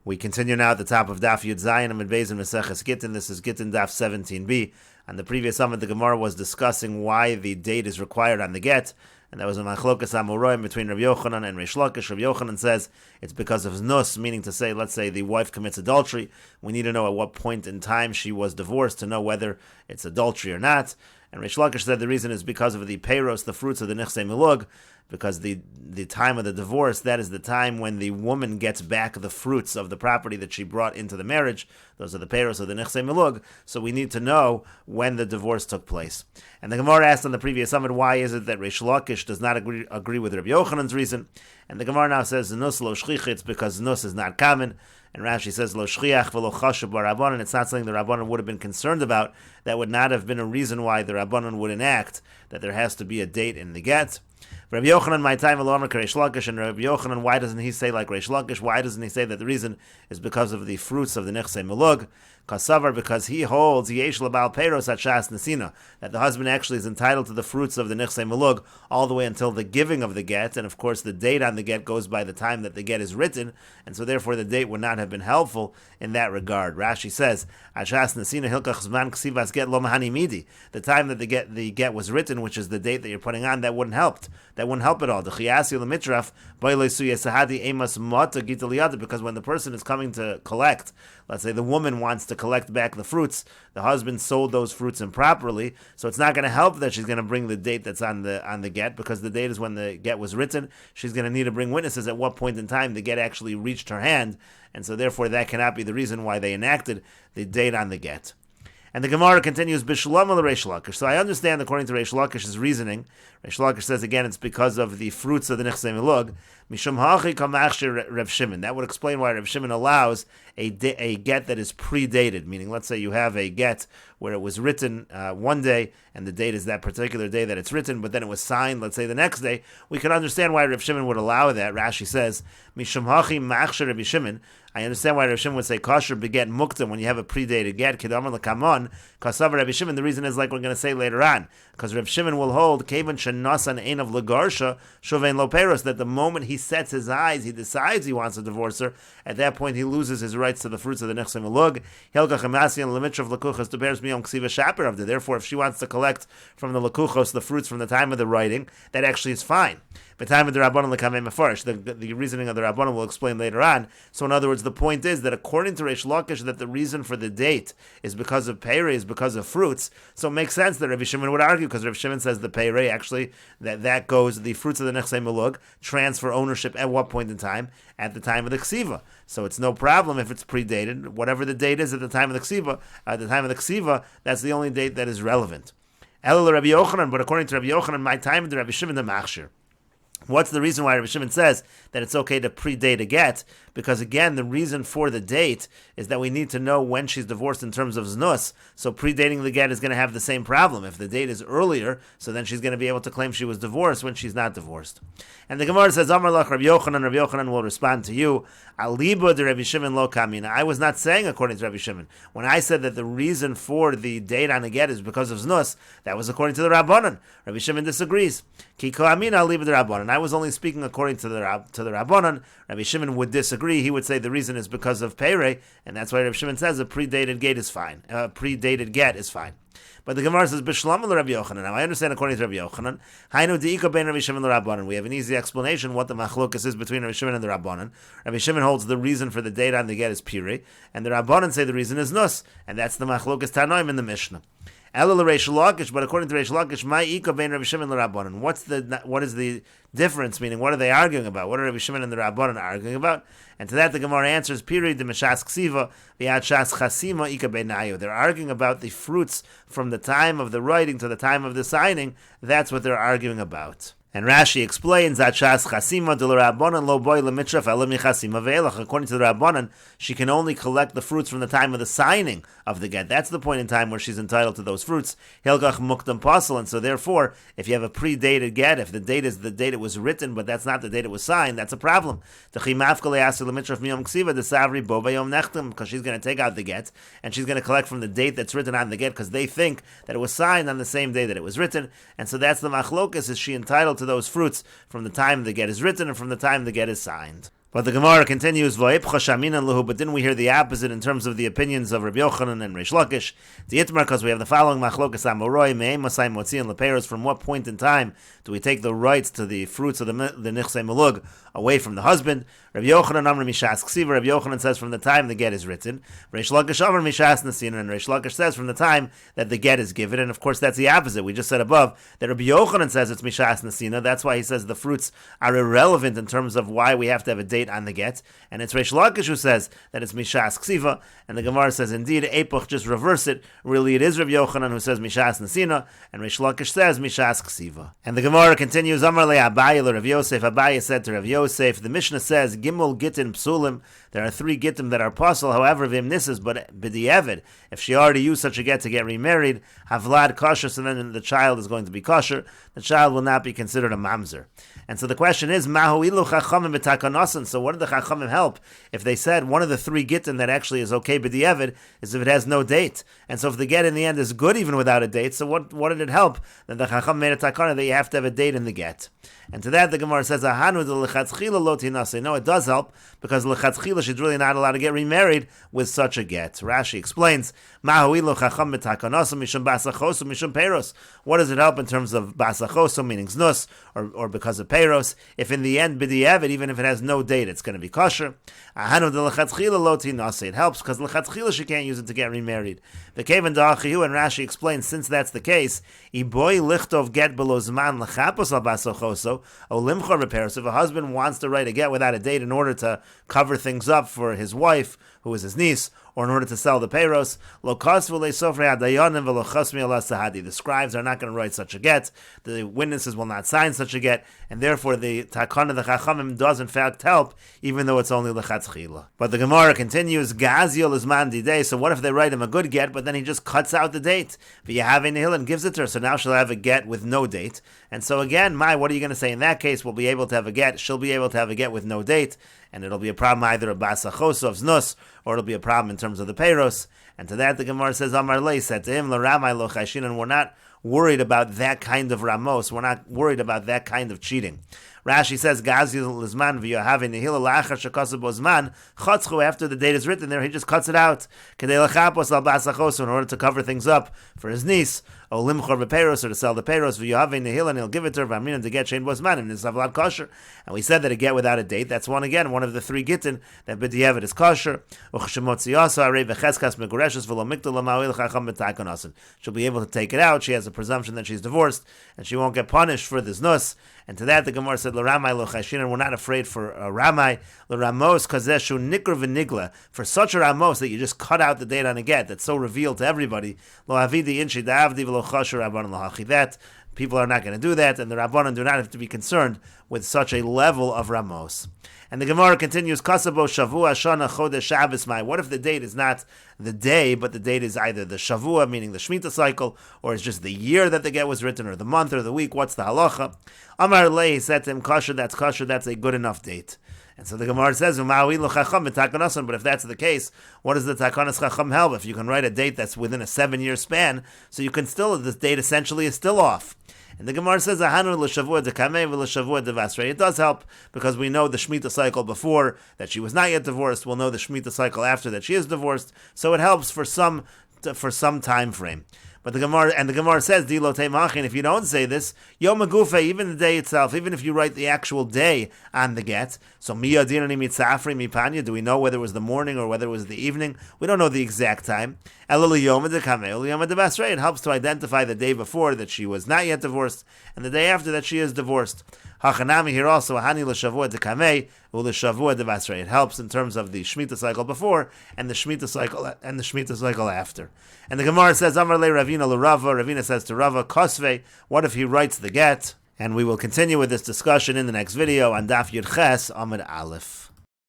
We continue now at the top of Daf Yud Zayin and Beis and Meseches Gittin. This is Gittin Daf 17b. On the previous summit, the Gemara was discussing why the date is required on the get, and that was a machlokas amoraim between Rabbi Yochanan and Reish Lakish. Rabbi Yochanan says it's because of znus, meaning to say, let's say the wife commits adultery. We need to know at what point in time she was divorced to know whether it's adultery or not. And Reish Lakish said the reason is because of the peiros, the fruits of the nechsei milug, because the time of the divorce, that is the time when the woman gets back the fruits of the property that she brought into the marriage. Those are the peiros of the nechsei milug. So we need to know when the divorce took place. And the Gemara asked on the previous summit, why is it that Reish Lakish does not agree with Rabbi Yochanan's reason? And the Gemara now says, nus lo shchich, it's because nus is not common. And Rashi says, lo shchiach v'lo chashuv b'Rabbanan. It's not something the Rabbanan would have been concerned about. That would not have been a reason why the Rabbanan would enact that there has to be a date in the get. Rabbi Yochanan, my time alone, Reish Lakish, and Rabbi Yochanan, why doesn't he say like Reish Lakish? Why doesn't he say that the reason is because of the fruits of the nechsei milug? Kasavar, because he holds yesh labal peiros at shas nesina, that the husband actually is entitled to the fruits of the nechsei milug all the way until the giving of the get, and of course the date on the get goes by the time that the get is written, and so therefore the date would not have been helpful in that regard. Rashi says, at shas nesina hilkach zman ksivas get lo mahani midi, the time that the get was written, which is the date that you're putting on, that wouldn't help. That wouldn't help at all. The chiyasi lemitraf emas mata gitaliyada, because when the person is coming to collect, let's say the woman wants to collect back the fruits, the husband sold those fruits improperly, so it's not going to help that she's going to bring the date that's on the get, because the date is when the get was written. She's going to need to bring witnesses at what point in time the get actually reached her hand, and so therefore that cannot be the reason why they enacted the date on the get. And the Gemara continues, B'shalom al Reish Lakish. So I understand, according to Reish Lakish's reasoning, Reish Lakish says again it's because of the fruits of the nechsei milug. Mishum hachi kamachshir Reb Shimon. That would explain why Reb Shimon allows a get that is predated. Meaning, let's say you have a get where it was written one day, and the date is that particular day that it's written, but then it was signed, let's say, the next day. We can understand why Reb Shimon would allow that. Rashi says, Mishum hachi machshir Reb Shimon. I understand why Reb Shimon would say kosher beget mukta when you have a predated get. Kedamar lekamon kasav Reb Shimon. The reason is like we're going to say later on, because Reb Shimon will hold kevan shenasan ein of legarsha shovein lo peiros, that the moment he sets his eyes, he decides he wants to divorce her. At that point, he loses his rights to the fruits of the nechsei milug. Helkach amasian lemitrav lekuchos to bears miyom ksiva shaper of. Therefore, if she wants to collect from the lekuchos the fruits from the time of the writing, that actually is fine. But time of the Rabbanon lekamei mefarish. The reasoning of the Rabbanon will explain later on. So in other words, the point is that according to Reish Lakish, that the reason for the date is because of peirei, is because of fruits. So it makes sense that Rabbi Shimon would argue, because Rabbi Shimon says the peirei actually, that goes, the fruits of the nechsei milug transfer ownership at what point in time? At the time of the ksiva. So it's no problem if it's predated. Whatever the date is at the time of the ksiva, that's the only date that is relevant. Elul Rabbi Yochanan, but according to Rabbi Yochanan, my time of the Rabbi Shimon the machshir. What's the reason why Rabbi Shimon says that it's okay to predate a get? Because again, the reason for the date is that we need to know when she's divorced in terms of znus. So predating the get is going to have the same problem. If the date is earlier, so then she's going to be able to claim she was divorced when she's not divorced. And the Gemara says, Amar lach Rabbi Yochanan will respond to you, Aliba de Rabbi Shimon lo kamina. I was not saying according to Rabbi Shimon. When I said that the reason for the date on the get is because of znus, that was according to the Rabbanan. Rabbi Shimon disagrees. Ki ko amina aliba de Rabbanan. I was only speaking according to the Rabbanan. Rabbi Shimon would disagree. He would say the reason is because of peirei, and that's why Rabbi Shimon says a predated get is fine. Predated get is fine. But the Gemara says, B'shlam el Rabbi Yochanan. Now I understand according to Rabbi Yochanan, Hainu de'ika ben Rabbi Shimon l'Rabbanan. We have an easy explanation what the machlokas is between Rabbi Shimon and the Rabbanan. Rabbi Shimon holds the reason for the date on the get is pirei, and the Rabbanan say the reason is nus, and that's the machlokas Tanoim in the Mishnah. Elul Reish Lakish, but according to Reish Lakish, my ika ben Rabbi Shimon l'Rabbanan. What is the difference? Meaning, what are they arguing about? What are Rabbi Shimon and the Rabbanan arguing about? And to that, the Gemara answers, Piri de Meshas Ksiva, V'yad Shas Chasima ika ben Nayo. They're arguing about the fruits from the time of the writing to the time of the signing. That's what they're arguing about. And Rashi explains that Shas Chasima de l'Rabbanan lo boy lemitraf elam chasima ve'elach. According to the Rabbanan, she can only collect the fruits from the time of the signing of the get. That's the point in time where she's entitled to those fruits. Hilgach mukdam pasal. And so therefore, if you have a predated get, if the date is the date it was written, but that's not the date it was signed, that's a problem. Because she's going to take out the get, and she's going to collect from the date that's written on the get, because they think that it was signed on the same day that it was written. And so that's the machlokas, is she entitled to those fruits from the time the get is written and from the time the get is signed. But the Gemara continues, but didn't we hear the opposite in terms of the opinions of Rabbi Yochanan and Reish Lakish? Because we have the following machlokas amoroi me'em masai motzi and leperos. From what point in time do we take the rights to the fruits of the nichsei melug away from the husband? Rabbi Yochanan amar mishas ksiva. Rabbi Yochanan says from the time the get is written. Reish Lakish amar mishas nasina, and Reish Lakish says from the time that the get is given. And of course that's the opposite. We just said above that Rabbi Yochanan says it's mishas nasina. That's why he says the fruits are irrelevant in terms of why we have to have a date on the get, and it's Reish Lakish who says that it's mishas ksiva, and the Gemara says indeed Epoch just reverse it. Really, it is Rabbi Yochanan who says mishas nasina, and Reish Lakish says mishas ksiva. And the Gemara continues, Amar le Abaye le Rav Yosef. Abaye said to Rav Yosef, the Mishnah says Gimel Gittin Psulim. There are 3 gittim that are possible. However, vim nisas, but b'di'evid, if she already used such a get to get remarried, havlad kosher, so then the child is going to be kosher. The child will not be considered a mamzer. And so the question is, mahu ilu chachamim b'takanosan. So what did the chachamim help if they said one of the 3 gittim that actually is okay b'di'evid is if it has no date? And so if the get in the end is good even without a date, so what did it help? Then the chacham made a takana that you have to have a date in the get. And to that the Gemara says, ahanu de l'chatzchila lo tinase. No, it does help, because l'chatzchila she's really not allowed to get remarried with such a get. Rashi explains, mahu ilu chacham b'takanosa mishum basachosu mishum peros. What does it help in terms of basachosu, meaning znus, or because of peros? If in the end b'di'evid, even if it has no date, it's going to be kosher. Ahanu de l'chatzchila lo tinase. It helps because l'chatzchila she can't use it to get remarried. The kevan da'achihu, and Rashi explains, since that's the case, iboy lichtov get below zman l'chapos al basachoso. Olimchor repairs. If a husband wants to write a get without a date in order to cover things up for his wife, who is his niece, or in order to sell the peiros, the scribes are not going to write such a get, the witnesses will not sign such a get, and therefore the takana, the chachamim, does in fact help, even though it's only lechatzchila. But the Gemara continues, Gazio lizman didei. So what if they write him a good get, but then he just cuts out the date, and gives it to her, so now she'll have a get with no date. And so again, what are you going to say in that case? We'll be able to have a get, she'll be able to have a get with no date, and it'll be a problem either of basachos, of znus, or it'll be a problem in terms of the peiros. And to that the Gemara says, Amar Lei said to him, L'ramai lo chayshin, and we're not worried about that kind of ramos, we're not worried about that kind of cheating. Rashi says, Gazi lizman v'yohavi nehila la'achar shekasa bozman chatzchu. After the date is written there, he just cuts it out. Kedei lachapos al basachos, in order to cover things up for his niece. O limchor v'peiros, or to sell the peiros, v'yohavi nehila, and he'll give it to her v'amrinan to get shein bozman, and it's avlad kosher. And we said that a get without a date, that's one of the 3 gittin that b'di'evid is kosher. Uchshemotziasa arei v'cheskas megureshes v'lo mikdol l'ma'il chacham b'takonasin. She'll be able to take it out. She has a presumption that she's divorced, and she won't get punished for this nus. And to that the Gemara said, L'ramai lo chayshin, and we're not afraid for a ramai, l'ramos kazeshu nikr v'nigla, for such a ramos that you just cut out the date on a get, that's so revealed to everybody, lo avidi inshi da'avdi v'lo chasher rabbanon l'hachi, that people are not going to do that, and the rabbanon do not have to be concerned with such a level of ramos. And the Gemara continues, Kasabo Shavua Shana Chodesh Shabbos Mai. What if the date is not the day, but the date is either the Shavua, meaning the Shemitah cycle, or it's just the year that the get was written, or the month, or the week? What's the halacha? Amar Lei said to him, kosher, that's a good enough date. And so the Gemara says, but if that's the case, what does the Takanas Chacham help? If you can write a date that's within a 7-year span, so you can still, this date essentially is still off. And the Gemara says, it does help, because we know the Shemitah cycle before that she was not yet divorced. We'll know the Shemitah cycle after that she is divorced. So it helps for some time frame. But the Gemara says, Dilo Teimachin, if you don't say this, Yom Gufa, even the day itself, even if you write the actual day on the get, so Miya Dinani Mitzafri Mipanya, do we know whether it was the morning or whether it was the evening? We don't know the exact time. It helps to identify the day before that she was not yet divorced, and the day after that she is divorced. Hachanami here also, Hani l'shavua dekamei u'l'shavua devasrei. It helps in terms of the Shemitah cycle before and the Shemitah cycle after. And the Gemara says, Amar le Ravina l'Rava. Ravina says to Rava, Kosvei, what if he writes the get? And we will continue with this discussion in the next video on Daf Yud Ches Amud Aleph.